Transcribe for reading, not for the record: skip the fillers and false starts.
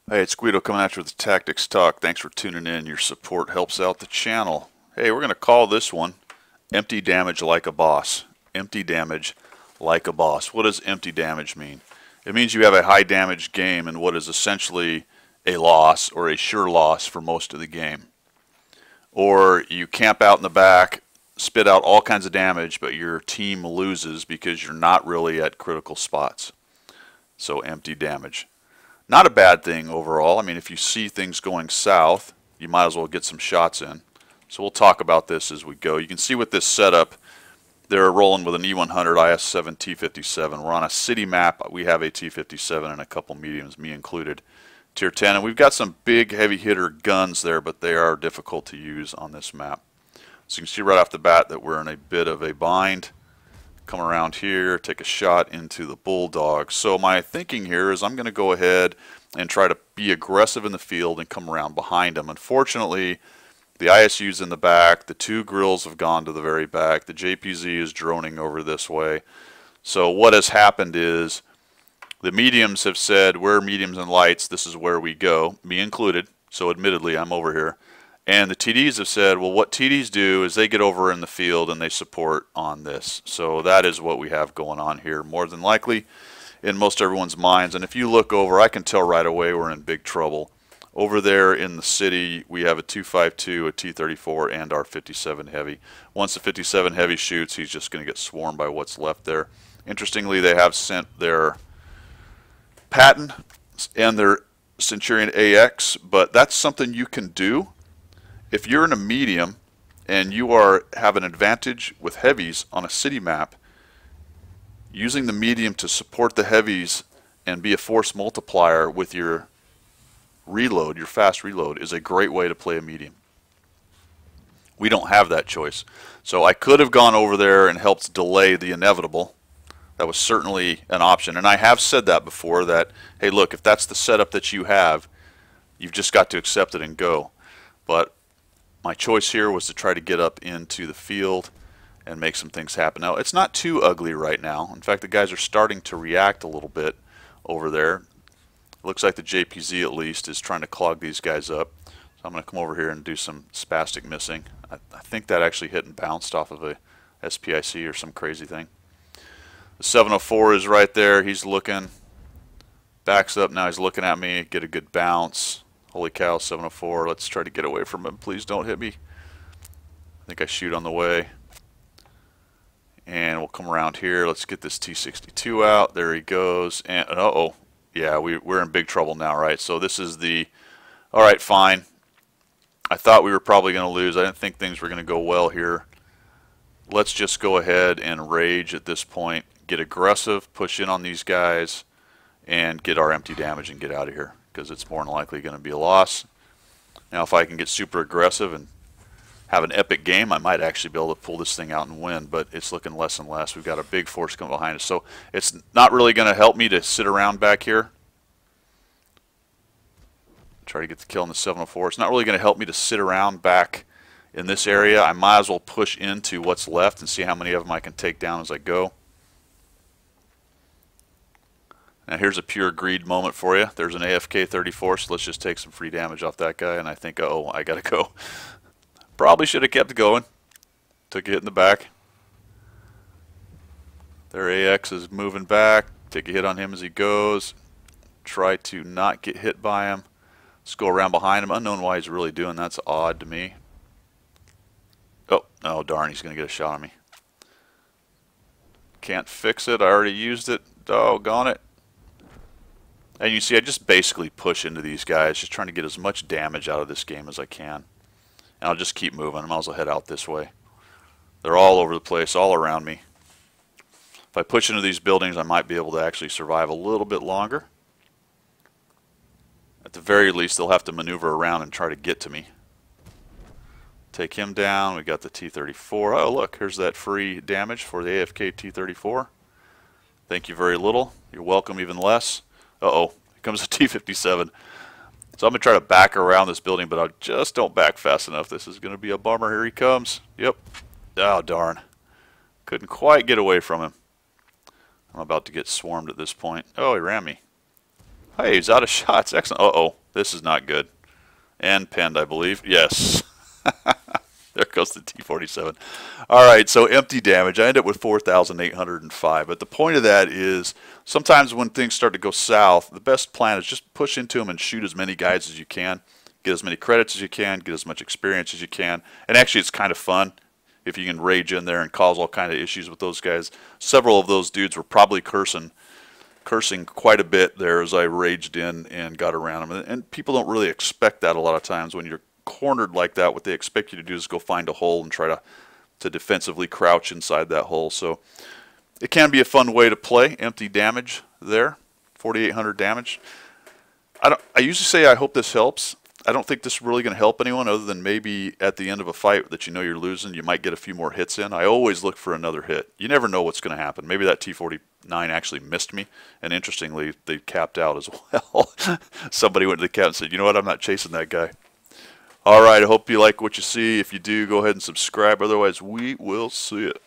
Hey, it's Guido coming at you with the Tactics Talk. Thanks for tuning in. Your support helps out the channel. Hey, we're going to call this one Empty Damage Like a Boss. Empty Damage Like a Boss. What does empty damage mean? It means you have a high damage game in what is essentially a loss or a sure loss for most of the game. Or you camp out in the back, spit out all kinds of damage, but your team loses because you're not really at critical spots. So empty damage. Not a bad thing overall. I mean, if you see things going south, you might as well get some shots in. So we'll talk about this as we go. You can see with this setup, they're rolling with an E100 IS-7 T57. We're on a city map. We have a T57 and a couple mediums, me included, Tier 10. And we've got some big heavy hitter guns there, but they are difficult to use on this map. So you can see right off the bat that we're in a bit of a bind. Come around here, take a shot into the Bulldog. So my thinking here is I'm going to go ahead and try to be aggressive in the field and come around behind them. Unfortunately, the ISU's in the back. The two grills have gone to the very back. The JPZ is droning over this way. So what has happened is the mediums have said, we're mediums and lights. This is where we go, me included. So admittedly, I'm over here. And the TDs have said, well, what TDs do is they get over in the field and they support on this. So that is what we have going on here, more than likely in most everyone's minds. And if you look over, I can tell right away we're in big trouble. Over there in the city, we have a 252, a T-34, and our 57 Heavy. Once the 57 Heavy shoots, he's just going to get swarmed by what's left there. Interestingly, they have sent their Patton and their Centurion AX, but that's something you can do. If you're in a medium and you have an advantage with heavies on a city map, using the medium to support the heavies and be a force multiplier with your reload, your fast reload, is a great way to play a medium. We don't have that choice. So I could have gone over there and helped delay the inevitable. That was certainly an option. And I have said that before, that, hey, look, if that's the setup that you have, you've just got to accept it and go. But my choice here was to try to get up into the field and make some things happen. Now, it's not too ugly right now. In fact, the guys are starting to react a little bit over there. It looks like the JPZ, at least, is trying to clog these guys up. So I'm going to come over here and do some spastic missing. I think that actually hit and bounced off of a SPIC or some crazy thing. The 704 is right there. He's looking. Backs up. Now he's looking at me. Get a good bounce. Holy cow, 704. Let's try to get away from him. Please don't hit me. I think I shoot on the way. And we'll come around here. Let's get this T62 out. There he goes. And uh-oh. Yeah, we're in big trouble now, right? So this is the... All right, fine. I thought we were probably going to lose. I didn't think things were going to go well here. Let's just go ahead and rage at this point. Get aggressive, push in on these guys, and get our empty damage and get out of here, because it's more than likely going to be a loss. Now, if I can get super aggressive and have an epic game, I might actually be able to pull this thing out and win, but it's looking less and less. We've got a big force coming behind us, so it's not really going to help me to sit around back here. Try to get the kill on the 704. It's not really going to help me to sit around back in this area. I might as well push into what's left and see how many of them I can take down as I go. Now here's a pure greed moment for you. There's an AFK 34, so let's just take some free damage off that guy, and I think, oh, I gotta go. Probably should have kept going. Took a hit in the back. Their AX is moving back. Take a hit on him as he goes. Try to not get hit by him. Let's go around behind him. Unknown why he's really doing that's odd to me. Oh darn, he's gonna get a shot on me. Can't fix it. I already used it. Doggone it. And you see, I just basically push into these guys, just trying to get as much damage out of this game as I can. And I'll just keep moving. I might as well head out this way. They're all over the place, all around me. If I push into these buildings, I might be able to actually survive a little bit longer. At the very least, they'll have to maneuver around and try to get to me. Take him down. We got the T-34. Oh, look, here's that free damage for the AFK T-34. Thank you very little. You're welcome even less. Uh-oh, here comes a T-57. So I'm going to try to back around this building, but I just don't back fast enough. This is going to be a bummer. Here he comes. Yep. Oh, darn. Couldn't quite get away from him. I'm about to get swarmed at this point. Oh, he ran me. Hey, he's out of shots. Excellent. Uh-oh, this is not good. And pinned, I believe. Yes. There goes the T-47. All right, so empty damage. I end up with 4,805. But the point of that is sometimes when things start to go south, the best plan is just push into them and shoot as many guys as you can. Get as many credits as you can. Get as much experience as you can. And actually, it's kind of fun if you can rage in there and cause all kind of issues with those guys. Several of those dudes were probably cursing quite a bit there as I raged in and got around them. And people don't really expect that a lot of times. When you're cornered like that, what they expect you to do is go find a hole and try to defensively crouch inside that hole. So it can be a fun way to play. Empty damage there, 4,800 damage. I usually say I hope this helps. I don't think this is really going to help anyone other than maybe at the end of a fight that you know you're losing, you might get a few more hits in. I always look for another hit. You never know what's going to happen. Maybe that T-49 actually missed me, and interestingly, they capped out as well. Somebody went to the cap and said, you know what, I'm not chasing that guy. All right, I hope you like what you see. If you do, go ahead and subscribe. Otherwise, we will see it.